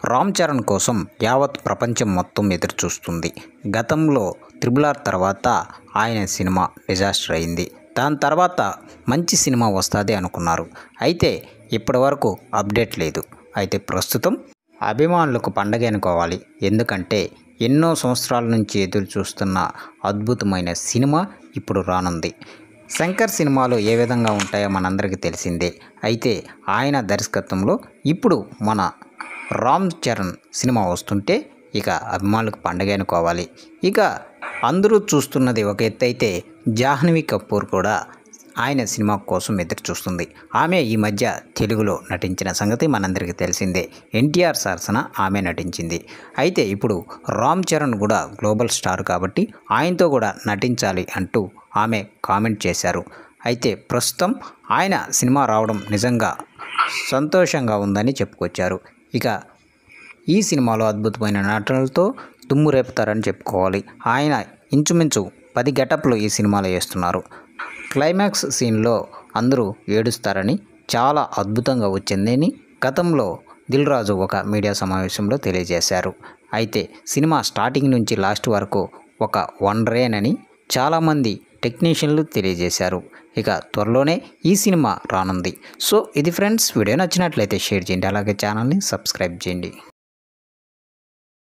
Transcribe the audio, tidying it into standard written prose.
రామ్ చరణ్ కోసం యావత్ ప్రపంచం మొత్తం ఎదురు చూస్తుంది. గతంలో త్రిబుల్ ఆర్ తర్వాత ఆయన సినిమా డిజాస్టర్ అయింది. దాని తర్వాత మంచి సినిమా వస్తుంది అనుకున్నారు. అయితే ఇప్పటివరకు అప్డేట్ లేదు. అయితే ప్రస్తుతం అభిమానులకు పండగ అనుకోవాలి. ఎందుకంటే ఎన్నో సంవత్సరాల నుంచి ఎదురు చూస్తున్న అద్భుతమైన సినిమా ఇప్పుడు రానుంది. శంకర్ సినిమాలు ఏ విధంగా ఉంటాయో మనందరికీ తెలిసిందే. అయితే ఆయన దర్శకత్వంలో ఇప్పుడు మన రామ్ చరణ్ సినిమా వస్తుంటే ఇక అభిమానులకు పండగ అనుకోవాలి. ఇక అందరూ చూస్తున్నది ఒక ఎత్తు అయితే జాహ్నవి కపూర్ కూడా ఆయన సినిమా కోసం ఎదురు చూస్తుంది. ఆమె ఈ మధ్య తెలుగులో నటించిన సంగతి మనందరికీ తెలిసిందే. ఎన్టీఆర్ సరసన ఆమె నటించింది. అయితే ఇప్పుడు రామ్ చరణ్ కూడా గ్లోబల్ స్టార్ కాబట్టి ఆయనతో కూడా నటించాలి అంటూ ఆమె కామెంట్ చేశారు. అయితే ప్రస్తుతం ఆయన సినిమా రావడం నిజంగా సంతోషంగా ఉందని చెప్పుకొచ్చారు. ఇక ఈ సినిమాలో అద్భుతమైన నటనలతో దుమ్ము రేపుతారని చెప్పుకోవాలి. ఆయన ఇంచుమించు 10 గెటప్లు ఈ సినిమాలో వేస్తున్నారు. క్లైమాక్స్ సీన్లో అందరూ ఏడుస్తారని, చాలా అద్భుతంగా వచ్చిందని గతంలో దిల్ రాజు ఒక మీడియా సమావేశంలో తెలియజేశారు. అయితే సినిమా స్టార్టింగ్ నుంచి లాస్ట్ వరకు ఒక వండరేనని చాలామంది టెక్నీషియన్లు తెలియజేశారు. ఇక త్వరలోనే ఈ సినిమా రానుంది. సో ఇది ఫ్రెండ్స్, వీడియో నచ్చినట్లయితే షేర్ చేయండి, అలాగే ఛానల్ని సబ్స్క్రైబ్ చేయండి.